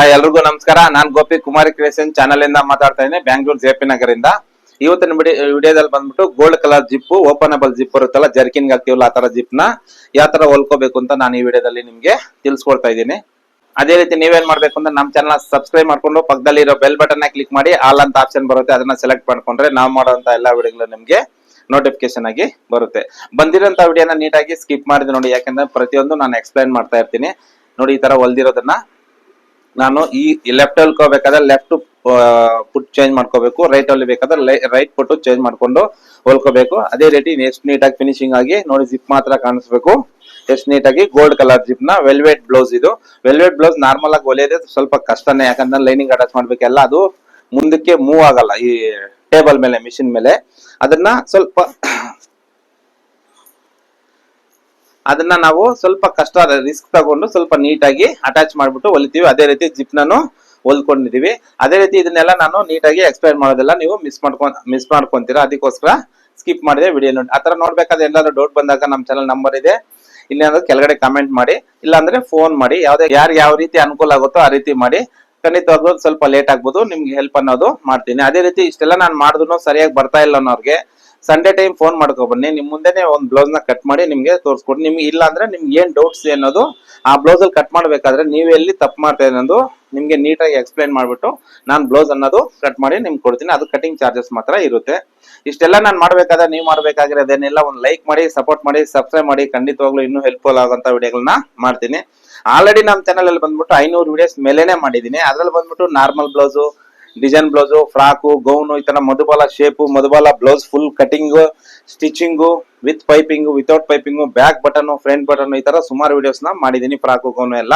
ಎಲ್ರಿಗೂ ನಮಸ್ಕಾರ. ನಾನ್ ಗೋಪಿ ಕುಮಾರಿ creation channel ಇಂದ ಮಾತಾಡ್ತಾ ಇದ್ದೀನಿ, ಬ್ಯಾಂಗ್ಳೂರ್ ಜೆಪಿ ನಗರಿಂದ. ಇವತ್ತಿನ ವಿಡಿಯೋದಲ್ಲಿ ಬಂದ್ಬಿಟ್ಟು gold colour zip, openable zip ಬರುತ್ತಲ್ಲ, ಜರ್ಕಿನ್ ಹಾಕ್ತಿವಲ್ಲ ಆ ತರ ಜಿಪ್ ನ ಯಾವ ತರ ಹೊಲ್ಕೋಬೇಕು ಅಂತ ನಾನು ಈ ವಿಡಿಯೋದಲ್ಲಿ ನಿಮ್ಗೆ ತಿಳಿಸ್ಕೊಡ್ತಾ ಇದ್ದೀನಿ. ಅದೇ ರೀತಿ ನೀವೇನ್ ಮಾಡ್ಬೇಕು ಅಂದ್ರೆ ನಮ್ಮ ಚಾನಲ್ ಸಬ್ಸ್ಕ್ರೈಬ್ ಮಾಡ್ಕೊಂಡು ಪಕ್ಕದಲ್ಲಿ ಇರೋ ಬೆಲ್ ಬಟನ್ ನ ಕ್ಲಿಕ್ ಮಾಡಿ ಆಲ್ ಅಂತ ಆಪ್ಷನ್ ಬರುತ್ತೆ, ಅದನ್ನ ಸೆಲೆಕ್ಟ್ ಮಾಡ್ಕೊಂಡ್ರೆ ನಾವು ಮಾಡುವಂತ ಎಲ್ಲಾ ವಿಡಿಯೋಗಳು ನಿಮ್ಗೆ ನೋಟಿಫಿಕೇಶನ್ ಆಗಿ ಬರುತ್ತೆ. ಬಂದಿರೋಂತ ವಿಡಿಯೋನ ನೀಟಾಗಿ ಸ್ಕಿಪ್ ಮಾಡಿದ್ರೆ ನೋಡಿ, ಯಾಕಂದ್ರೆ ಪ್ರತಿಯೊಂದು ನಾನು ಎಕ್ಸ್ಪ್ಲೈನ್ ಮಾಡ್ತಾ ಇರ್ತೀನಿ. ನೋಡಿ, ಈ ತರ ಹೊಲ್ದಿರೋದನ್ನ ನಾನು ಈ ಲೆಫ್ಟ್ ಹೊಲ್ಕೋಬೇಕಾದ್ರೆ ಲೆಫ್ಟ್ ಪುಟ್ ಚೇಂಜ್ ಮಾಡ್ಕೋಬೇಕು, ರೈಟ್ ಅಲ್ಲಿ ಬೇಕಾದ್ರೆ ರೈಟ್ ಪುಟ್ ಚೇಂಜ್ ಮಾಡ್ಕೊಂಡು ಹೊಲ್ಕೋಬೇಕು. ಅದೇ ರೀತಿ ಎಷ್ಟು ನೀಟಾಗಿ ಫಿನಿಶಿಂಗ್ ಆಗಿ ನೋಡಿ, ಜಿಪ್ ಮಾತ್ರ ಕಾಣಿಸ್ಬೇಕು ಎಷ್ಟು ನೀಟಾಗಿ. ಗೋಲ್ಡ್ ಕಲರ್ ಜಿಪ್ ನ ವೆಲ್ವೆಟ್ ಬ್ಲೌಸ್ ಇದು. ವೆಲ್ವೆಟ್ ಬ್ಲೌಸ್ ನಾರ್ಮಲ್ ಆಗಿ ಹೊಲಿಯೋದೇ ಸ್ವಲ್ಪ ಕಷ್ಟನೇ, ಯಾಕಂದ್ರೆ ಲೈನಿಂಗ್ ಅಟ್ಯಾಚ್ ಮಾಡ್ಬೇಕೆಲ್ಲ, ಅದು ಮುಂದಕ್ಕೆ ಮೂವ್ ಆಗಲ್ಲ ಈ ಟೇಬಲ್ ಮೇಲೆ, ಮಿಷಿನ್ ಮೇಲೆ. ಅದನ್ನ ನಾವು ಸ್ವಲ್ಪ ಕಷ್ಟ ರಿಸ್ಕ್ ತಗೊಂಡು ಸ್ವಲ್ಪ ನೀಟಾಗಿ ಅಟ್ಯಾಚ್ ಮಾಡ್ಬಿಟ್ಟು ಹೊಲಿತೀವಿ. ಅದೇ ರೀತಿ ಜಿಪ್ ನಾನು ಹೊಲ್ಕೊಂಡಿದೀವಿ. ಅದೇ ರೀತಿ ಇದನ್ನೆಲ್ಲ ನಾನು ನೀಟಾಗಿ ಎಕ್ಸ್ಪ್ಲೈನ್ ಮಾಡೋದಿಲ್ಲ, ನೀವು ಮಿಸ್ ಮಾಡ್ಕೊಂತೀರಾ, ಅದಕ್ಕೋಸ್ಕರ ಸ್ಕಿಪ್ ಮಾಡಿದೆ ವಿಡಿಯೋ ನೋಡಿ. ಆತರ ನೋಡ್ಬೇಕಾದ್ರೆ ಎಲ್ಲಾದ್ರೂ ಡೌಟ್ ಬಂದಾಗ ನಮ್ಮ ಚಾನಲ್ ನಂಬರ್ ಇದೆ, ಇಲ್ಲಾಂದ್ರೆ ಕೆಳಗಡೆ ಕಮೆಂಟ್ ಮಾಡಿ, ಇಲ್ಲಾಂದ್ರೆ ಫೋನ್ ಮಾಡಿ. ಯಾರು ಯಾವ ರೀತಿ ಅನುಕೂಲ ಆಗುತ್ತೋ ಆ ರೀತಿ ಮಾಡಿ. ಖಂಡಿತವಾಗ್ಲೂ ಸ್ವಲ್ಪ ಲೇಟ್ ಆಗ್ಬೋದು, ನಿಮ್ಗೆ ಹೆಲ್ಪ್ ಅನ್ನೋದು ಮಾಡ್ತೀನಿ. ಅದೇ ರೀತಿ ಇಷ್ಟೆಲ್ಲ ನಾನು ಮಾಡಿದ್ರು ಸರಿಯಾಗಿ ಬರ್ತಾ ಇಲ್ಲ ಅನ್ನೋರ್ಗೆ ಸಂಡೇ ಟೈಮ್ ಫೋನ್ ಮಾಡ್ಕೊ ಬನ್ನಿ, ನಿಮ್ ಮುಂದೆನೆ ಒಂದು ಬ್ಲೌಸ್ ನ ಕಟ್ ಮಾಡಿ ನಿಮ್ಗೆ ತೋರಿಸ್ಕೊಡಿ. ನಿಮ್ಗೆ ಇಲ್ಲ ಅಂದ್ರೆ ನಿಮ್ಗೆ ಏನ್ ಡೌಟ್ಸ್ ಅನ್ನೋದು ಆ ಬ್ಲೌಸ್ ಅಲ್ಲಿ ಕಟ್ ಮಾಡ್ಬೇಕಾದ್ರೆ ನೀವು ಎಲ್ಲಿ ತಪ್ಪು ಮಾಡ್ತಾ ಅನ್ನೋದು ನಿಮ್ಗೆ ನೀಟಾಗಿ ಎಕ್ಸ್ಪ್ಲೈನ್ ಮಾಡ್ಬಿಟ್ಟು ನಾನು ಬ್ಲೌಸ್ ಅನ್ನೋದು ಕಟ್ ಮಾಡಿ ನಿಮ್ಗೆ ಕೊಡ್ತೀನಿ. ಅದು ಕಟಿಂಗ್ ಚಾರ್ಜಸ್ ಮಾತ್ರ ಇರುತ್ತೆ. ಇಷ್ಟೆಲ್ಲ ನಾನು ಮಾಡ್ಬೇಕಾದ್ರೆ ನೀವು ಮಾಡ್ಬೇಕಾಗಿರೋದೇನಿಲ್ಲ, ಒಂದು ಲೈಕ್ ಮಾಡಿ, ಸಪೋರ್ಟ್ ಮಾಡಿ, ಸಬ್ಸ್ಕ್ರೈಬ್ ಮಾಡಿ. ಖಂಡಿತವಾಗ್ಲೂ ಇನ್ನೂ ಹೆಲ್ಪ್ಫುಲ್ ಆಗುವಂತ ವಿಡಿಯೋಗಳನ್ನ ಮಾಡ್ತೀನಿ. ಆಲ್ರೆಡಿ ನಮ್ಮ ಚಾನಲ್ ಅಲ್ಲಿ ಬಂದ್ಬಿಟ್ಟು 500 ವಿಡಿಯೋಸ್ ಮೇಲೆನೆ ಮಾಡಿದೀನಿ. ಅದ್ರಲ್ಲಿ ಬಂದ್ಬಿಟ್ಟು normal blouse, design blouse, frock, gown, ಈ ತರ Madhubala shape, Madhubala blouse full cutting, stitching, with piping, without piping, back button, front button, ಈ ತರ ಸುಮಾರು ವಿಡಿಯೋಸ್ ನ ಮಾಡಿದೀನಿ, ಫ್ರಾಕು, ಗೌನು ಎಲ್ಲ.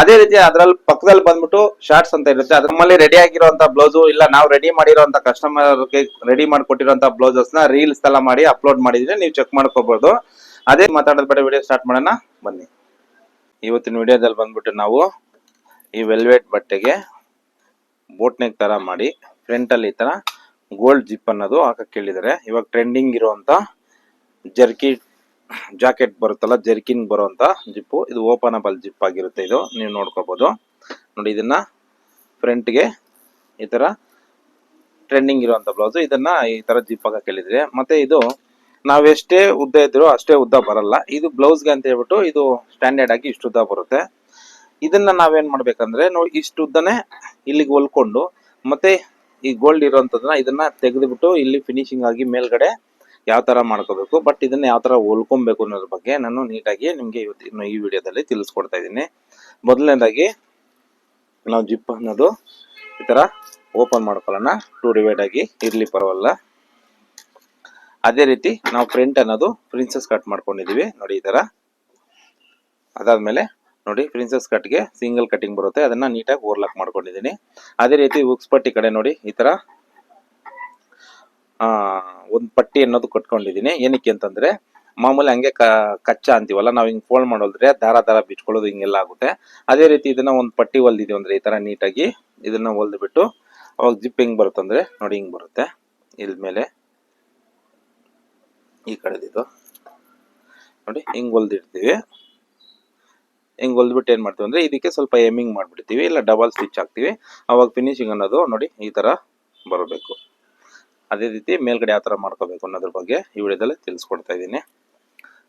ಅದೇ ರೀತಿ ಅದ್ರಲ್ಲಿ ಪಕ್ಕದಲ್ಲಿ ಬಂದ್ಬಿಟ್ಟು ಶಾರ್ಟ್ಸ್ ಅಂತ ಇರುತ್ತೆ, ಅದ್ರಲ್ಲಿ ರೆಡಿ ಆಗಿರುವಂತ ಬ್ಲೌಸ್, ಇಲ್ಲ ನಾವು ರೆಡಿ ಮಾಡಿರುವಂತ ಕಸ್ಟಮರ್ ರೆಡಿ ಮಾಡಿಕೊಟ್ಟಿರುವಂತ ಬ್ಲೌಸಸ್ ನ ರೀಲ್ಸ್ ಎಲ್ಲ ಮಾಡಿ ಅಪ್ಲೋಡ್ ಮಾಡಿದ್ರೆ ನೀವು ಚೆಕ್ ಮಾಡ್ಕೋಬಹುದು. ಅದೇ ಮಾತಾಡೋದ್ ಬೇಡ, ವಿಡಿಯೋ ಸ್ಟಾರ್ಟ್ ಮಾಡೋಣ ಬನ್ನಿ. ಇವತ್ತಿನ ವಿಡಿಯೋದಲ್ಲಿ ಬಂದ್ಬಿಟ್ಟು ನಾವು ಈ ವೆಲ್ವೆಟ್ ಬಟ್ಟೆಗೆ ಬೋಟ್ ನೆಕ್ ತರ ಮಾಡಿ ಫ್ರಂಟ್ ಅಲ್ಲಿ ಈ ತರ ಗೋಲ್ಡ್ ಜಿಪ್ ಅನ್ನೋದು ಹಾಕಕ್ ಹೇಳಿದ್ದಾರೆ. ಇವಾಗ ಟ್ರೆಂಡಿಂಗ್ ಇರುವಂತ ಜರ್ಕಿ ಜಾಕೆಟ್ ಬರುತ್ತಲ್ಲ, ಜರ್ಕಿನ್ ಬರುವಂತ ಜಿಪ್ಪು ಇದು. ಓಪನಬಲ್ ಜಿಪ್ ಆಗಿರುತ್ತೆ ಇದು, ನೀವು ನೋಡ್ಕೋಬಹುದು. ನೋಡಿ, ಇದನ್ನ ಫ್ರಂಟ್ ಗೆ ಈ ತರ ಟ್ರೆಂಡಿಂಗ್ ಇರುವಂತ ಬ್ಲೌಸ್, ಇದನ್ನ ಈ ತರ ಜಿಪ್ ಹಾಕಕ್ ಹೇಳಿದ್ರೆ. ಮತ್ತೆ ಇದು ನಾವೆಷ್ಟೇ ಉದ್ದ ಇದ್ರು ಅಷ್ಟೇ ಉದ್ದ ಬರಲ್ಲ ಇದು ಬ್ಲೌಸ್ಗೆ ಅಂತ ಹೇಳ್ಬಿಟ್ಟು, ಇದು ಸ್ಟ್ಯಾಂಡರ್ಡ್ ಆಗಿ ಇಷ್ಟು ಉದ್ದ ಬರುತ್ತೆ. ಇದನ್ನ ನಾವೇನ್ ಮಾಡ್ಬೇಕಂದ್ರೆ ನೋಡಿ, ಇಷ್ಟು ಉದ್ದನೆ ಇಲ್ಲಿಗೆ ಹೊಲ್ಕೊಂಡು ಮತ್ತೆ ಈ ಗೋಲ್ಡ್ ಇರುವಂತದನ್ನ ಇದನ್ನ ತೆಗೆದುಬಿಟ್ಟು ಇಲ್ಲಿ ಫಿನಿಶಿಂಗ್ ಆಗಿ ಮೇಲ್ಗಡೆ ಯಾವ ತರ ಮಾಡ್ಕೋಬೇಕು, ಬಟ್ ಇದನ್ನ ಯಾವ ತರ ಹೊಲ್ಕೊಬೇಕು ಅನ್ನೋದ್ರ ಬಗ್ಗೆ ನಾನು ನೀಟಾಗಿ ನಿಮ್ಗೆ ಇವತ್ತಿನ ಈ ವಿಡಿಯೋದಲ್ಲಿ ತಿಳಿಸ್ಕೊಡ್ತಾ ಇದ್ದೀನಿ. ಮೊದಲನೇದಾಗಿ ನಾವು ಜಿಪ್ ಅನ್ನೋದು ಈ ತರ ಓಪನ್ ಮಾಡ್ಕೊಳ್ಳೋಣ, 2 ಡಿವೈಡ್ ಆಗಿ ಇರ್ಲಿ ಪರವಲ್ಲ. ಅದೇ ರೀತಿ ನಾವು ಫ್ರಂಟ್ ಅನ್ನೋದು ಪ್ರಿನ್ಸೆಸ್ ಕಟ್ ಮಾಡ್ಕೊಂಡಿದೀವಿ ನೋಡಿ, ಈ ತರ. ಅದಾದ್ಮೇಲೆ ನೋಡಿ, ಪ್ರಿನ್ಸೆಸ್ ಕಟ್ ಗೆ ಸಿಂಗಲ್ ಕಟಿಂಗ್ ಬರುತ್ತೆ, ಅದನ್ನ ನೀಟಾಗಿ ಓವರ್ಲಾಕ್ ಮಾಡ್ಕೊಂಡಿದೀನಿ. ಅದೇ ರೀತಿ ಉಕ್ಸ್ ಪಟ್ಟಿ ಕಡೆ ನೋಡಿ, ಈ ತರ ಒಂದ್ ಪಟ್ಟಿ ಅನ್ನೋದು ಕಟ್ಕೊಂಡಿದೀನಿ. ಏನಕ್ಕೆ ಅಂತಂದ್ರೆ ಮಾಮೂಲಿ ಹಂಗೆ ಕಚ್ಚಾ ಅಂತೀವಲ್ಲ, ನಾವ್ ಹಿಂಗ್ ಫೋಲ್ಡ್ ಮಾಡೋದ್ರೆ ದಾರ ದಾರ ಬಿಚ್ಕೊಳ್ಳೋದು ಹಿಂಗೆಲ್ಲ ಆಗುತ್ತೆ. ಅದೇ ರೀತಿ ಇದನ್ನ ಒಂದ್ ಪಟ್ಟಿ ಹೊಲ್ದಿದೀವಿ ಅಂದ್ರೆ ಈ ತರ ನೀಟಾಗಿ ಇದನ್ನ ಹೊಲ್ದು ಬಿಟ್ಟು ಅವಾಗ ಜಿಪ್ ಹಿಂಗ್ ಬರುತ್ತಂದ್ರೆ ನೋಡಿ, ಹಿಂಗ್ ಬರುತ್ತೆ. ಇಲ್ ಮೇಲೆ ಈ ಕಡೆದಿದ್ದು ನೋಡಿ, ಹಿಂಗ್ ಹೊಲ್ದಿರ್ತೀವಿ. ಹಿಂಗ್ ಹೊಲ್ದ್ಬಿಟ್ಟು ಏನ್ ಮಾಡ್ತೀವಿ ಅಂದ್ರೆ ಇದಕ್ಕೆ ಸ್ವಲ್ಪ ಎಮಿಂಗ್ ಮಾಡ್ಬಿಡ್ತೀವಿ, ಇಲ್ಲ ಡಬಲ್ ಸ್ಟಿಚ್ ಹಾಕ್ತಿವಿ. ಅವಾಗ ಫಿನಿಶಿಂಗ್ ಅನ್ನೋದು ನೋಡಿ ಈ ತರ ಬರಬೇಕು. ಅದೇ ರೀತಿ ಮೇಲ್ಗಡೆ ಯಾವ ತರ ಮಾಡ್ಕೋಬೇಕು ಅನ್ನೋದ್ರ ಬಗ್ಗೆ ಈ ವಿಡಿಯೋದಲ್ಲಿ ತಿಳಿಸ್ಕೊಡ್ತಾ ಇದ್ದೀನಿ.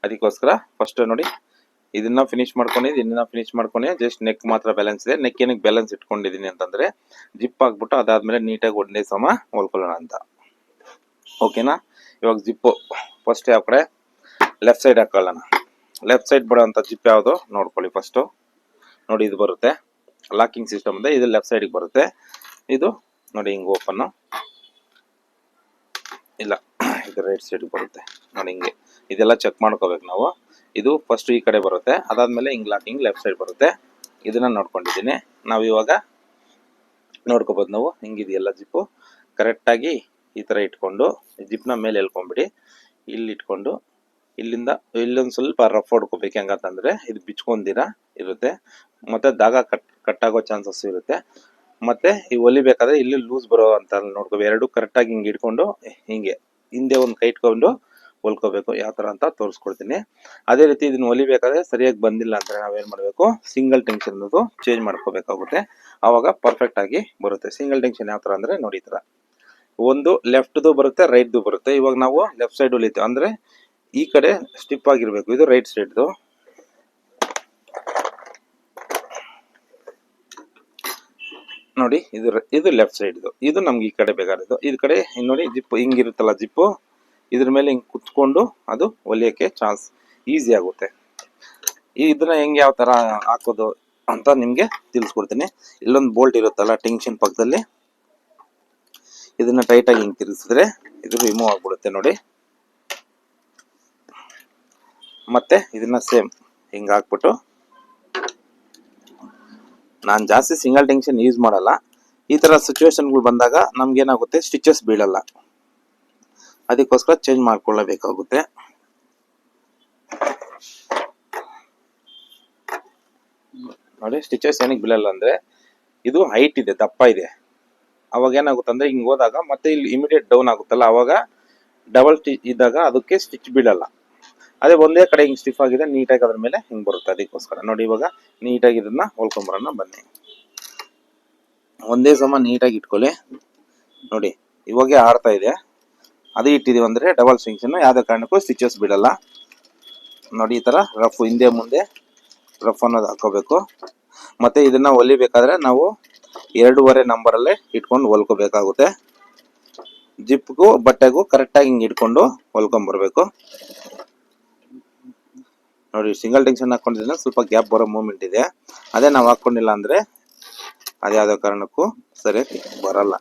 ಅದಕ್ಕೋಸ್ಕರ ಫಸ್ಟ್ ನೋಡಿ, ಇದನ್ನ ಫಿನಿಶ್ ಮಾಡ್ಕೊಂಡು ಜಸ್ಟ್ ನೆಕ್ ಮಾತ್ರ ಬ್ಯಾಲೆನ್ಸ್ ಇದೆ. ನೆಕ್ ಏನಕ್ಕೆ ಬ್ಯಾಲೆನ್ಸ್ ಇಟ್ಕೊಂಡಿದೀನಿ ಅಂತಂದ್ರೆ ಜಿಪ್ ಹಾಕ್ಬಿಟ್ಟು ಅದಾದ್ಮೇಲೆ ನೀಟಾಗಿ ಒಂದೇ ಸಮ ಹೊಲ್ಕೊಳ್ಳೋಣ ಅಂತ. ಓಕೆನಾ? ಇವಾಗ ಜಿಪ್ಪು ಫಸ್ಟ್ ಯಾವ ಕಡೆ ಲೆಫ್ಟ್ ಸೈಡ್ ಹಾಕೊಳ್ಳೋಣ. ಲೆಫ್ಟ್ ಸೈಡ್ ಬರೋಂಥ ಜಿಪ್ ಯಾವುದು ನೋಡ್ಕೊಳ್ಳಿ ಫಸ್ಟ್. ನೋಡಿ, ಇದು ಬರುತ್ತೆ ಲಾಕಿಂಗ್ ಸಿಸ್ಟಮ್ ಇದೆ, ಇದು ಲೆಫ್ಟ್ ಸೈಡ್ ಬರುತ್ತೆ. ಇದು ನೋಡಿ ಹಿಂಗ್ ಓಪನ್, ಇಲ್ಲ ಇದು ರೈಟ್ ಸೈಡ್ ಬರುತ್ತೆ ನೋಡಿ, ಹಿಂಗೆ ಇದೆಲ್ಲ ಚೆಕ್ ಮಾಡ್ಕೋಬೇಕು ನಾವು. ಇದು ಫಸ್ಟ್ ಈ ಕಡೆ ಬರುತ್ತೆ, ಅದಾದ್ಮೇಲೆ ಹಿಂಗ್ ಲಾಕಿಂಗ್ ಲೆಫ್ಟ್ ಸೈಡ್ ಬರುತ್ತೆ. ಇದನ್ನ ನೋಡ್ಕೊಂಡಿದ್ದೀನಿ. ನಾವು ಇವಾಗ ನೋಡ್ಕೋಬಹುದು, ನಾವು ಹಿಂಗಿದೆಯಲ್ಲ ಜಿಪ್ಪು ಕರೆಕ್ಟ್ ಆಗಿ ಈ ತರ ಇಟ್ಕೊಂಡು ಜಿಪ್ನ ಮೇಲೆ ಎಳ್ಕೊಂಡ್ಬಿಡಿ. ಇಲ್ಲಿ ಇಟ್ಕೊಂಡು ಇಲ್ಲಿಂದ ಇಲ್ಲೊಂದು ಸ್ವಲ್ಪ ರಫ್ ಹೊಡ್ಕೋಬೇಕು. ಹೆಂಗಂತಂದ್ರೆ ಇದು ಬಿಚ್ಕೊಂಡಿರ ಇರುತ್ತೆ, ಮತ್ತೆ ದಾಗ ಕಟ್ ಆಗೋ ಚಾನ್ಸಸ್ ಇರುತ್ತೆ. ಮತ್ತೆ ಈ ಹೊಲಿಬೇಕಾದ್ರೆ ಇಲ್ಲಿ ಲೂಸ್ ಬರೋ ಅಂತ ನೋಡ್ಕೋ. ಎರಡು ಕರೆಕ್ಟ್ ಆಗಿ ಹಿಂಗೆ ಇಟ್ಕೊಂಡು ಹಿಂಗೆ ಹಿಂದೆ ಒಂದು ಕೈ ಇಟ್ಕೊಂಡು ಹೊಲ್ಕೋಬೇಕು. ಯಾವ ತರ ಅಂತ ತೋರಿಸ್ಕೊಡ್ತೀನಿ. ಅದೇ ರೀತಿ ಇದನ್ನ ಹೊಲಿಬೇಕಾದ್ರೆ ಸರಿಯಾಗಿ ಬಂದಿಲ್ಲ ಅಂದ್ರೆ ನಾವೇನ್ ಮಾಡ್ಬೇಕು, ಸಿಂಗಲ್ ಟೆನ್ಷನ್ ಅನ್ನೋದು ಚೇಂಜ್ ಮಾಡ್ಕೋಬೇಕಾಗುತ್ತೆ. ಅವಾಗ ಪರ್ಫೆಕ್ಟ್ ಆಗಿ ಬರುತ್ತೆ. ಸಿಂಗಲ್ ಟೆನ್ಷನ್ ಯಾವ ತರ ಅಂದ್ರೆ ನೋಡಿ, ಈ ತರ ಒಂದು ಲೆಫ್ಟ್ದು ಬರುತ್ತೆ, ರೈಟ್ದು ಬರುತ್ತೆ. ಇವಾಗ ನಾವು ಲೆಫ್ಟ್ ಸೈಡ್ ಹೊಲಿತೀವಿ ಅಂದ್ರೆ ಈ ಕಡೆ ಸ್ಟಿಪ್ ಆಗಿರ್ಬೇಕು. ಇದು ರೈಟ್ ಸೈಡ್ದು. ನೋಡಿ, ಇದು ಲೆಫ್ಟ್ ಸೈಡ್ದು. ಇದು ನಮ್ಗೆ ಈ ಕಡೆ ಬೇಕಾಗಿರೋದು. ಈ ಕಡೆ ನೋಡಿ ಜಿಪ್ ಹಿಂಗಿರುತ್ತಲ್ಲ, ಜಿಪ್ಪು ಇದ್ರ ಮೇಲೆ ಹಿಂಗ್ ಕುತ್ಕೊಂಡು ಅದು ಹೊಲಿಯಕ್ಕೆ ಚಾನ್ಸ್ ಈಸಿ ಆಗುತ್ತೆ. ಇದನ್ನ ಹೆಂಗೆ ಯಾವ ತರ ಹಾಕೋದು ಅಂತ ನಿಮ್ಗೆ ತಿಳಿಸ್ಕೊಡ್ತೀನಿ. ಇಲ್ಲೊಂದು ಬೋಲ್ಟ್ ಇರುತ್ತಲ್ಲ ಟೆನ್ಷನ್ ಪಕ್ಕದಲ್ಲಿ, ಇದನ್ನ ಟೈಟ್ ಆಗಿ ಹಿಂಗ್ ತಿರ್ಗಿಸಿದ್ರೆ ಇದು ರಿಮೂವ್ ಆಗ್ಬಿಡುತ್ತೆ ನೋಡಿ. ಮತ್ತೆ ಇದನ್ನ ಸೇಮ್ ಹಿಂಗ್ ಹಾಕ್ಬಿಟ್ಟು, ನಾನು ಜಾಸ್ತಿ ಸಿಂಗಲ್ ಟೆನ್ಷನ್ ಯೂಸ್ ಮಾಡಲ್ಲ. ಈ ತರ ಸಿಚುವೇಶನ್ಗಳು ಬಂದಾಗ ನಮ್ಗೆ ಏನಾಗುತ್ತೆ, ಸ್ಟಿಚಸ್ ಬೀಳಲ್ಲ. ಅದಕ್ಕೋಸ್ಕರ ಚೇಂಜ್ ಮಾಡ್ಕೊಳ್ಳಬೇಕಾಗುತ್ತೆ. ನೋಡಿ, ಸ್ಟಿಚಸ್ ಏನಕ್ಕೆ ಬೀಳಲ್ಲ ಅಂದ್ರೆ ಇದು ಹೈಟ್ ಇದೆ, ದಪ್ಪ ಇದೆ. ಅವಾಗ ಏನಾಗುತ್ತೆ ಅಂದ್ರೆ ಹಿಂಗ್ ಹೋದಾಗ ಮತ್ತೆ ಇಲ್ಲಿ ಇಮಿಡಿಯೇಟ್ ಡೌನ್ ಆಗುತ್ತಲ್ಲ, ಅವಾಗ ಡಬಲ್ ಸ್ಟಿಚ್ ಇದ್ದಾಗ ಅದಕ್ಕೆ ಸ್ಟಿಚ್ ಬೀಳಲ್ಲ. ಅದೇ ಒಂದೇ ಕಡೆ ಹಿಂಗ್ ಸ್ಟಿಫ್ ಆಗಿದೆ, ನೀಟಾಗಿ ಅದ್ರ ಮೇಲೆ ಹಿಂಗ್ ಬರುತ್ತೆ. ಅದಕ್ಕೋಸ್ಕರ ನೋಡಿ, ಇವಾಗ ನೀಟಾಗಿ ಇದನ್ನ ಹೊಲ್ಕೊಂಬರೋಣ ಬನ್ನಿ. ಒಂದೇ ಸಮ ನೀಟಾಗಿ ಇಟ್ಕೊಳ್ಳಿ. ನೋಡಿ, ಇವಾಗೆ ಆಡ್ತಾ ಇದೆ. ಅದೇ ಇಟ್ಟಿದೀವಿ ಅಂದ್ರೆ ಡಬಲ್ ಸ್ಟಿಂಕ್ಷನ್, ಯಾವ್ದೇ ಕಾರಣಕ್ಕೂ ಸ್ಟಿಚಸ್ ಬಿಡಲ್ಲ. ನೋಡಿ, ಈ ತರ ರಫ್ ಹಿಂದೆ ಮುಂದೆ ರಫ್ ಅನ್ನೋದು ಹಾಕೋಬೇಕು. ಮತ್ತೆ ಇದನ್ನ ಹೊಲಿಬೇಕಾದ್ರೆ ನಾವು 2.5 ನಂಬರಲ್ಲೇ ಇಟ್ಕೊಂಡು ಹೊಲ್ಕೋಬೇಕಾಗುತ್ತೆ. ಜಿಪ್ಗೂ ಬಟ್ಟೆಗೂ ಕರೆಕ್ಟಾಗಿ ಹಿಂಗೆ ಇಟ್ಕೊಂಡು ಹೊಲ್ಕೊಂಬರ್ಬೇಕು. ನೋಡಿ, ಸಿಂಗಲ್ ಟೆನ್ಷನ್ ಹಾಕೊಂಡಿದ್ರೆ ಸ್ವಲ್ಪ ಗ್ಯಾಪ್ ಬರೋ ಮೂಮೆಂಟ್ ಇದೆ. ಅದೇ ನಾವು ಹಾಕೊಂಡಿಲ್ಲ ಅಂದ್ರೆ ಅದ್ಯಾವುದೋ ಕಾರಣಕ್ಕೂ ಸರಿಯಾಗಿ ಬರಲ್ಲ,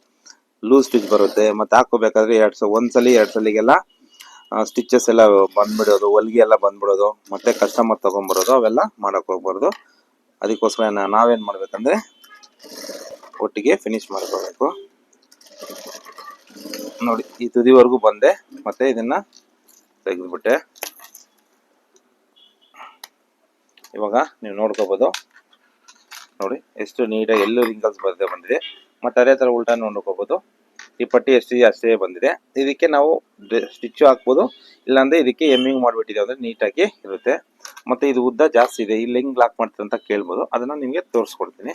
ಲೂಸ್ ಸ್ಟಿಚ್ ಬರುತ್ತೆ. ಮತ್ತೆ ಹಾಕೋಬೇಕಾದ್ರೆ ಒಂದ್ಸಲಿ 2 ಸಲಿಗೆಲ್ಲ ಸ್ಟಿಚಸ್ ಎಲ್ಲ ಬಂದ್ಬಿಡೋದು, ಹೊಲಿಗೆ ಎಲ್ಲ ಬಂದ್ಬಿಡೋದು, ಮತ್ತೆ ಕಸ್ಟಮರ್ ತಗೊಂಡ್ಬರೋದು, ಅವೆಲ್ಲ ಮಾಡಕ್ ಹೋಗ್ಬಾರ್ದು. ಅದಕ್ಕೋಸ್ಕರ ನಾವೇನ್ ಮಾಡ್ಬೇಕಂದ್ರೆ ಒಟ್ಟಿಗೆ ಫಿನಿಶ್ ಮಾಡ್ಕೋಬೇಕು. ನೋಡಿ, ಈ ತುದಿವರೆಗೂ ಬಂದೆ, ಮತ್ತೆ ಇದನ್ನ ತೆಗೆದ್ಬಿಟ್ಟೆ. ಇವಾಗ ನೀವು ನೋಡ್ಕೋಬಹುದು. ನೋಡಿ, ಎಷ್ಟು ನೀಟಾಗಿ ಎಲ್ಲೂ ರಿಂಗಲ್ಸ್ ಬರದೆ ಬಂದಿದೆ. ಮತ್ತೆ ಅದೇ ತರ ಉಲ್ಟಾ ನೋಡ್ಕೋಬಹುದು. ಈ ಪಟ್ಟಿ ಎಷ್ಟಿದೆ ಅಷ್ಟೇ ಬಂದಿದೆ. ಇದಕ್ಕೆ ನಾವು ಸ್ಟಿಚ್ ಹಾಕ್ಬೋದು, ಇಲ್ಲಾಂದ್ರೆ ಇದಕ್ಕೆ ಎಮ್ಮಿಂಗ್ ಮಾಡ್ಬಿಟ್ಟಿದೆ ಅಂದ್ರೆ ನೀಟಾಗಿ ಇರುತ್ತೆ. ಮತ್ತೆ ಇದು ಉದ್ದ ಜಾಸ್ತಿ ಇದೆ, ಇಲ್ಲಿ ಹೆಂಗ್ ಲಾಕ್ ಮಾಡ್ತೀವಿ ಅಂತ ಕೇಳ್ಬೋದು. ಅದನ್ನ ನಿಮ್ಗೆ ತೋರಿಸ್ಕೊಡ್ತೀನಿ.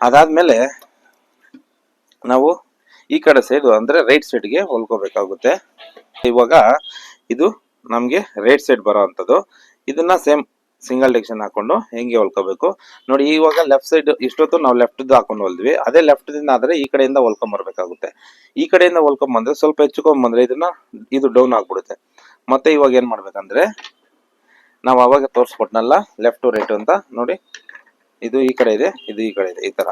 ಅದಾದ್ಮೇಲೆ ನಾವು ಈ ಕಡೆ ಸೈಡ್ ಅಂದ್ರೆ ರೈಟ್ ಸೈಡ್ಗೆ ಹೊಲ್ಕೋಬೇಕಾಗುತ್ತೆ. ಇವಾಗ ಇದು ನಮ್ಗೆ ರೈಟ್ ಸೈಡ್ ಬರೋ ಅಂತದ್ದು. ಇದನ್ನ ಸೇಮ್ ಸಿಂಗಲ್ ಟೆನ್ಷನ್ ಹಾಕೊಂಡು ಹೆಂಗೆ ಹೊಲ್ಕೋಬೇಕು ನೋಡಿ. ಇವಾಗ ಲೆಫ್ಟ್ ಸೈಡ್ ಇಷ್ಟೊತ್ತು ನಾವು ಲೆಫ್ಟ್ ಹಾಕೊಂಡು ಹೊಲ್ದ್ವಿ. ಅದೇ ಲೆಫ್ಟ್ ದಿಂದ ಆದ್ರೆ ಈ ಕಡೆಯಿಂದ ಹೊಲ್ಕೊಂಡ್ ಬರ್ಬೇಕಾಗುತ್ತೆ. ಈ ಕಡೆಯಿಂದ ಹೊಲ್ಕೊಂಡ್ ಬಂದ್ರೆ ಸ್ವಲ್ಪ ಹೆಚ್ಚುಕೊಂಡ್ ಬಂದ್ರೆ ಇದು ಡೌನ್ ಆಗ್ಬಿಡುತ್ತೆ. ಮತ್ತೆ ಇವಾಗ ಏನ್ ಮಾಡ್ಬೇಕಂದ್ರೆ, ನಾವು ಅವಾಗ ತೋರ್ಸ್ಕೊಟ್ನಲ್ಲ ಲೆಫ್ಟ್ ಟು ರೈಟ್ ಅಂತ, ನೋಡಿ ಇದು ಈ ಕಡೆ ಇದೆ, ಇದು ಈ ಕಡೆ ಇದೆ. ಈ ತರ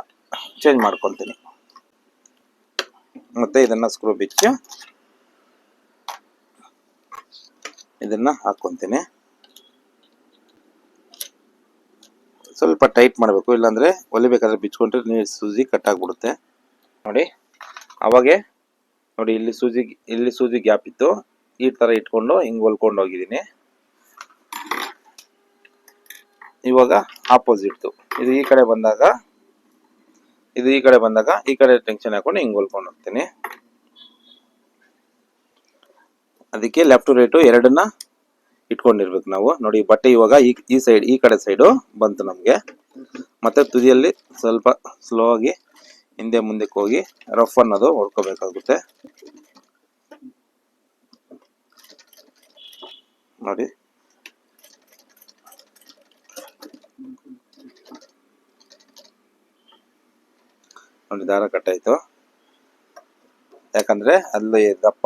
ಚೇಂಜ್ ಮಾಡ್ಕೊಂತೀನಿ. ಮತ್ತೆ ಇದನ್ನ ಸ್ಕ್ರೂ ಬಿಚ್ಚಿ ಇದನ್ನ ಹಾಕೊಂತೀನಿ. ಸ್ವಲ್ಪ ಟೈಟ್ ಮಾಡಬೇಕು, ಇಲ್ಲಾಂದ್ರೆ ಹೊಲಿಬೇಕಾದ್ರೆ ಬಿಚ್ಕೊಂಡ್ರೆ ನೀರು ಸೂಜಿ ಕಟ್ ಆಗ್ಬಿಡುತ್ತೆ. ನೋಡಿ, ಅವಾಗೆ ನೋಡಿ ಇಲ್ಲಿ ಸೂಜಿ ಗ್ಯಾಪ್ ಇತ್ತು. ಈ ತರ ಇಟ್ಕೊಂಡು ಹಿಂಗ್ ಹೊಲ್ಕೊಂಡು ಹೋಗಿದ್ದೀನಿ. ಇವಾಗ ಆಪೋಸಿಟ್ ಇದು ಈ ಕಡೆ ಬಂದಾಗ ಈ ಕಡೆ ಟೆನ್ಷನ್ ಹಾಕೊಂಡು ಹಿಂಗ್ ಹೊಲ್ಕೊಂಡು ಹೋಗ್ತೀನಿ. ಅದಕ್ಕೆ ಲೆಫ್ಟ್ ರೈಟ್ ಎರಡನ್ನ ಇಟ್ಕೊಂಡಿರ್ಬೇಕು ನಾವು. ನೋಡಿ, ಬಟ್ಟೆ ಇವಾಗ ಈ ಸೈಡ್, ಈ ಕಡೆ ಸೈಡು ಬಂತು ನಮ್ಗೆ. ಮತ್ತೆ ತುದಿಯಲ್ಲಿ ಸ್ವಲ್ಪ ಸ್ಲೋ ಆಗಿ ಹಿಂದೆ ಮುಂದಕ್ಕೆ ಹೋಗಿ ರಫ್ ಅನ್ನೋದು ಹೊಡ್ಕೋಬೇಕಾಗುತ್ತೆ. ನೋಡಿ, ದಾರ ಕಟ್ಟಾಯ್ತು. ಯಾಕಂದ್ರೆ ಅಲ್ಲಿ ದಪ್ಪ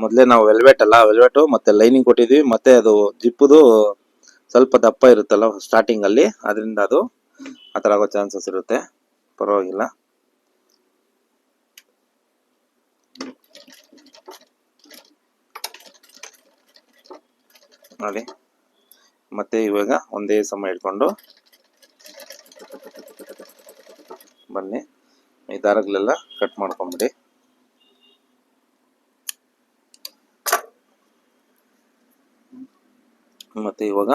ಮೊದಲೇ ನಾವು ವೆಲ್ವೆಟ್ ಮತ್ತೆ ಲೈನಿಂಗ್ ಕೊಟ್ಟಿದ್ವಿ. ಮತ್ತೆ ಅದು ಜಿಪ್ಪುದು ಸ್ವಲ್ಪ ದಪ್ಪ ಇರುತ್ತಲ್ಲ ಸ್ಟಾರ್ಟಿಂಗ್ ಅಲ್ಲಿ, ಅದರಿಂದ ಅದು ಆತರ ಆಗೋ ಚಾನ್ಸಸ್ ಇರುತ್ತೆ. ಪರವಾಗಿಲ್ಲ. ನೋಡಿ, ಮತ್ತೆ ಇವಾಗ ಒಂದೇ ಸಮ ಇಟ್ಕೊಂಡು ಬನ್ನಿ. ಈ ದಾರಗಳೆಲ್ಲ ಕಟ್ ಮಾಡ್ಕೊಂಬಿಡಿ. ಮತ್ತೆ ಇವಾಗ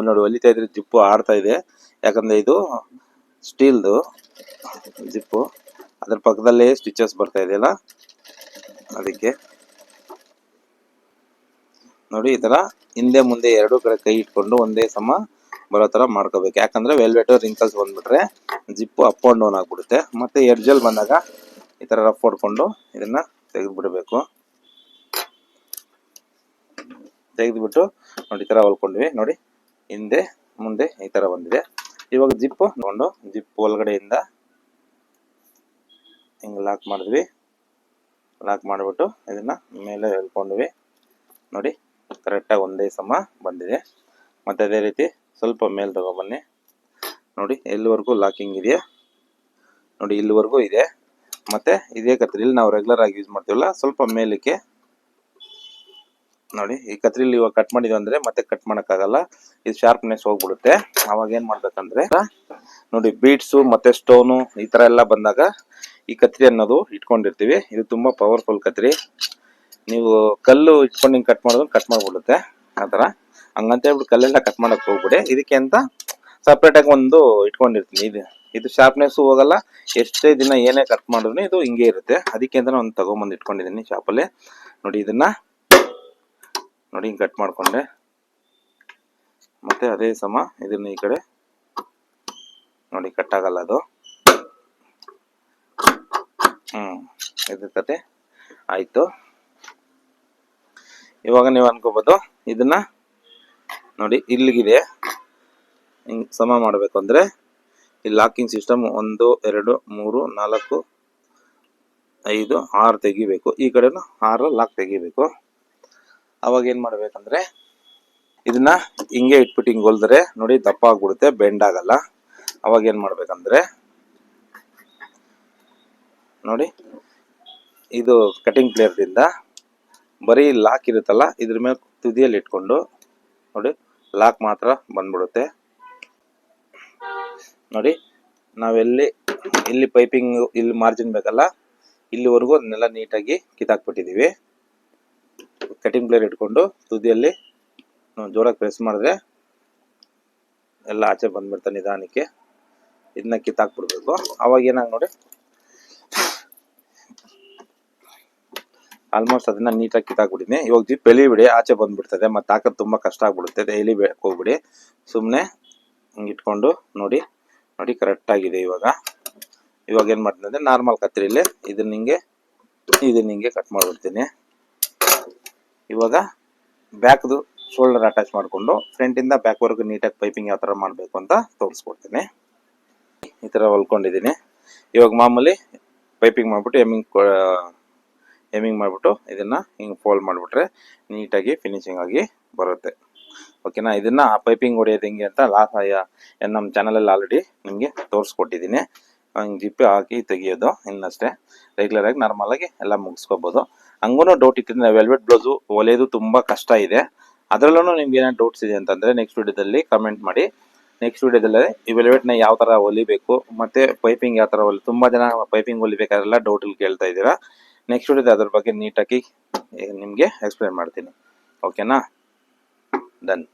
ನೋಡಿ, ಹೊಲಿತಾ ಇದ್ರೆ ಜಿಪ್ಪು ಆಡ್ತಾ ಇದೆ. ಯಾಕಂದ್ರೆ ಇದು ಸ್ಟೀಲ್ದು ಜಿಪ್ಪು, ಅದ್ರ ಪಕ್ಕದಲ್ಲೇ ಸ್ಟಿಚಸ್ ಬರ್ತಾ ಇದೆಯಲ್ಲ, ಅದಕ್ಕೆ ನೋಡಿ ಈ ತರ ಹಿಂದೆ ಮುಂದೆ ಎರಡು ಕಡೆ ಕೈ ಇಟ್ಕೊಂಡು ಒಂದೇ ಸಮ ಬರೋ ತರ ಮಾಡ್ಕೋಬೇಕು. ಯಾಕಂದ್ರೆ ವೆಲ್ವೆಟ್ ರಿಂಕಲ್ಸ್ ಬಂದ್ಬಿಟ್ರೆ ಜಿಪ್ಪು ಅಪ್ ಅಂಡ್ ಡೌನ್ ಆಗ್ಬಿಡುತ್ತೆ. ಮತ್ತೆ ಎಡ್ಜಲ್ ಬಂದಾಗ ಈ ತರ ರಫ್ ಹೊಡ್ಕೊಂಡು ಇದನ್ನ ತೆಗೆದು ಬಿಡಬೇಕು. ತೆಗೆದ್ಬಿಟ್ಟು ನೋಡಿ ಈ ತರ ಹೊಲ್ಕೊಂಡ್ವಿ. ನೋಡಿ ಹಿಂದೆ ಮುಂದೆ ಈ ತರ ಬಂದಿದೆ. ಇವಾಗ ಜಿಪ್ಪು ತಗೊಂಡು ಜಿಪ್ ಒಳಗಡೆಯಿಂದ ಹಿಂಗೆ ಲಾಕ್ ಮಾಡಿದ್ವಿ. ಲಾಕ್ ಮಾಡಿಬಿಟ್ಟು ಇದನ್ನ ಮೇಲೆ ಎಳ್ಕೊಂಡ್ವಿ. ನೋಡಿ ಕರೆಕ್ಟಾಗಿ ಒಂದೇ ಸಮ ಬಂದಿದೆ. ಮತ್ತೆ ಅದೇ ರೀತಿ ಸ್ವಲ್ಪ ಮೇಲೆ ತಗೊಬನ್ನಿ. ನೋಡಿ ಎಲ್ಲಿವರೆಗೂ ಲಾಕಿಂಗ್ ಇದೆಯಾ ನೋಡಿ, ಇಲ್ಲಿವರೆಗೂ ಇದೆ. ಮತ್ತೆ ಇದೇ ಕತ್ರಿಲಿ ನಾವು ರೆಗ್ಯುಲರ್ ಆಗಿ ಯೂಸ್ ಮಾಡ್ತೀವಲ್ಲ, ಸ್ವಲ್ಪ ಮೇಲಕ್ಕೆ ನೋಡಿ. ಈ ಕತ್ರಿಲಿ ಇವಾಗ ಕಟ್ ಮಾಡಿದ್ವಿ ಅಂದ್ರೆ ಮತ್ತೆ ಕಟ್ ಮಾಡೋಕ್ಕಾಗಲ್ಲ, ಇದು ಶಾರ್ಪ್ನೆಸ್ ಹೋಗ್ಬಿಡುತ್ತೆ. ಅವಾಗ ಏನ್ ಮಾಡ್ಬೇಕಂದ್ರೆ ನೋಡಿ ಬೀಡ್ಸು ಮತ್ತೆ ಸ್ಟೋನು ಈ ತರ ಎಲ್ಲ ಬಂದಾಗ ಈ ಕತ್ರಿ ಅನ್ನೋದು ಇಟ್ಕೊಂಡಿರ್ತೀವಿ. ಇದು ತುಂಬಾ ಪವರ್ಫುಲ್ ಕತ್ರಿ. ನೀವು ಕಲ್ಲು ಇಟ್ಕೊಂಡು ಹಿಂಗೆ ಕಟ್ ಮಾಡಿದ್ರೆ ಕಟ್ ಮಾಡ್ಬಿಡುತ್ತೆ ಆ ಥರ. ಹಂಗಂತ ಹೇಳ್ಬಿಟ್ಟು ಕಲ್ಲೆಲ್ಲ ಕಟ್ ಮಾಡಕ್ ಹೋಗ್ಬಿಡಿ. ಇದಕ್ಕೆ ಅಂತ ಸಪ್ರೇಟ್ ಆಗಿ ಒಂದು ಇಟ್ಕೊಂಡಿರ್ತೀನಿ. ಇದು ಶಾರ್ಪ್ನೆಸ್ ಹೋಗಲ್ಲ. ಎಷ್ಟೇ ದಿನ ಏನೇ ಕಟ್ ಮಾಡಿದ್ರು ಇದು ಹಿಂಗೆ ಇರುತ್ತೆ. ಅದಕ್ಕೆ ಅಂತ ಒಂದು ತಗೊಂಬಂದು ಇಟ್ಕೊಂಡಿದ್ದೀನಿ ಶಾಪಲ್ಲಿ. ನೋಡಿ ಇದನ್ನ ನೋಡಿ ಹಿಂಗೆ ಕಟ್ ಮಾಡ್ಕೊಂಡೆ. ಮತ್ತೆ ಅದೇ ಸಮ ಇದನ್ನ ಈ ಕಡೆ ನೋಡಿ ಕಟ್ ಆಗಲ್ಲ ಅದು. ಇದ್ರ ಕತೆ ಆಯ್ತು. ಇವಾಗ ನೀವು ಅನ್ಕೋಬಹುದು ಇದನ್ನ ನೋಡಿ ಇಲ್ಲಿಗಿದೆ ಹಿಂಗ್ ಸಮ ಮಾಡ್ಬೇಕು ಅಂದ್ರೆ ಈ ಲಾಕಿಂಗ್ ಸಿಸ್ಟಮ್ 1 2 3 4 5 6 ತೆಗಿಬೇಕು. ಈ ಕಡೆನು 6 ಲಾಕ್ ತೆಗಿಬೇಕು. ಅವಾಗ ಏನ್ ಮಾಡ್ಬೇಕಂದ್ರೆ ಇದನ್ನ ಹಿಂಗೆ ಇಟ್ಬಿಟ್ಟು ಹಿಂಗ್ ಹೊಲ್ದ್ರೆ ನೋಡಿ ದಪ್ಪ ಆಗ್ಬಿಡುತ್ತೆ, ಬೆಂಡ್ ಆಗಲ್ಲ. ಅವಾಗ ಏನ್ ಮಾಡ್ಬೇಕಂದ್ರೆ ನೋಡಿ ಇದು ಕಟಿಂಗ್ ಪ್ಲೇಯರ್ದಿಂದ ಬರೀ ಲಾಕ್ ಇರುತ್ತಲ್ಲ ಇದ್ರ ಮೇಲೆ ತುದಿಯಲ್ಲಿ ಇಟ್ಕೊಂಡು ನೋಡಿ ಲಾಕ್ ಮಾತ್ರ ಬಂದ್ಬಿಡುತ್ತೆ. ನೋಡಿ ನಾವೆಲ್ಲಿ ಇಲ್ಲಿ ಪೈಪಿಂಗ್ ಇಲ್ಲಿ ಮಾರ್ಜಿನ್ ಬೇಕಲ್ಲ ಇಲ್ಲಿವರೆಗೂ ಅದನ್ನೆಲ್ಲ ನೀಟಾಗಿ ಕಿತ್ತಾಕ್ಬಿಟ್ಟಿದೀವಿ. ಕಟಿಂಗ್ ಪ್ಲೇಯರ್ ಇಟ್ಕೊಂಡು ತುದಿಯಲ್ಲಿ ಜೋರಾಗಿ ಪ್ರೆಸ್ ಮಾಡಿದ್ರೆ ಎಲ್ಲ ಆಚೆ ಬಂದ್ಬಿಡ್ತಾ ನಿಧಾನಕ್ಕೆ. ಇದನ್ನ ಕಿತ್ತಾಕ್ಬಿಡ್ಬೇಕು. ಅವಾಗ ಏನಾಗ ನೋಡಿ ಆಲ್ಮೋಸ್ಟ್ ಅದನ್ನ ನೀಟಾಗಿ ಕಿತ್ತಾಕ್ಬಿಟ್ಟಿನಿ. ಇವಾಗ ಜಿಪ್ ಎಳಿಬಿಡಿ, ಆಚೆ ಬಂದ್ಬಿಡ್ತದೆ. ಮತ್ತೆ ಹಾಕೋದು ತುಂಬಾ ಕಷ್ಟ ಆಗ್ಬಿಡುತ್ತೆ. ಎಳಿಬೇಕು ಹೋಗ್ಬಿಡಿ, ಸುಮ್ಮನೆ ಹಿಂಗೆ ಇಟ್ಕೊಂಡು ನೋಡಿ ನೋಡಿ ಕರೆಕ್ಟ್ ಆಗಿದೆ. ಇವಾಗ ಏನ್ ಮಾಡ್ತೀನಿ ಅಂದ್ರೆ ನಾರ್ಮಲ್ ಕತ್ರಿಲಿ ಇದನ್ನ ಹಿಂಗೆ ಕಟ್ ಮಾಡ್ಬಿಡ್ತೀನಿ. ಇವಾಗ ಬ್ಯಾಕ್ದು ಶೋಲ್ಡರ್ ಅಟ್ಯಾಚ್ ಮಾಡಿಕೊಂಡು ಫ್ರಂಟ್ ಇಂದ ಬ್ಯಾಕ್ ವರ್ಗು ನೀಟಾಗಿ ಪೈಪಿಂಗ್ ಯಾವ ತರ ಮಾಡ್ಬೇಕು ಅಂತ ತೋರಿಸ್ಕೊಡ್ತೀನಿ. ಈ ತರ ಹೊಲ್ಕೊಂಡಿದ್ದೀನಿ. ಇವಾಗ ಮಾಮೂಲಿ ಪೈಪಿಂಗ್ ಮಾಡ್ಬಿಟ್ಟು ಎಮಿಂಗ್ ಮಾಡ್ಬಿಟ್ಟು ಇದನ್ನ ಹಿಂಗೆ ಫೋಲ್ಡ್ ಮಾಡ್ಬಿಟ್ರೆ ನೀಟಾಗಿ ಫಿನಿಶಿಂಗ್ ಆಗಿ ಬರುತ್ತೆ. ಓಕೆನಾ. ಇದನ್ನ ಪೈಪಿಂಗ್ ಹೊಡೆಯೋದು ಹೆಂಗೆ ಅಂತ ನಮ್ಮ ಚಾನಲಲ್ಲಿ ಆಲ್ರೆಡಿ ನಿಮಗೆ ತೋರಿಸ್ಕೊಟ್ಟಿದ್ದೀನಿ. ಹಿಂಗೆ ಜಿಪ್ಪೆ ಹಾಕಿ ತೆಗಿಯೋದು ಇನ್ನಷ್ಟೇ. ರೆಗ್ಯುಲರ್ ಆಗಿ ನಾರ್ಮಲ್ ಆಗಿ ಎಲ್ಲ ಮುಗಿಸ್ಕೋಬಹುದು. ಹಂಗೂ ಡೌಟ್ ಇಟ್ಟಿದ್ರೆ ವೆಲ್ವೆಟ್ ಬ್ಲೌಸು ಹೊಲಿಯೋದು ತುಂಬಾ ಕಷ್ಟ ಇದೆ. ಅದರಲ್ಲೂ ನಿಮ್ಗೆ ಏನಾದ್ರು ಡೌಟ್ಸ್ ಇದೆ ಅಂತಂದ್ರೆ ನೆಕ್ಸ್ಟ್ ವಿಡಿಯೋದಲ್ಲಿ ಕಮೆಂಟ್ ಮಾಡಿ. ನೆಕ್ಸ್ಟ್ ವಿಡಿಯೋದಲ್ಲಿ ಈ ವೆಲ್ವೆಟ್ನ ಯಾವ ತರ ಹೊಲಿಬೇಕು ಮತ್ತೆ ಪೈಪಿಂಗ್ ಯಾವ ತರ ತುಂಬಾ ಜನ ಪೈಪಿಂಗ್ ಹೊಲಿಬೇಕಾದ್ರೆಲ್ಲ ಡೌಟ್ ಇಲ್ಲಿ ಕೇಳ್ತಾ ಇದ್ದೀರಾ. ನೆಕ್ಸ್ಟ್ ವಿಡಿಯೋದ ಅದ್ರ ಬಗ್ಗೆ ನೀಟಾಗಿ ನಿಮ್ಗೆ ಎಕ್ಸ್ಪ್ಲೇನ್ ಮಾಡ್ತೀನಿ. ಓಕೆನಾ. ಡನ್.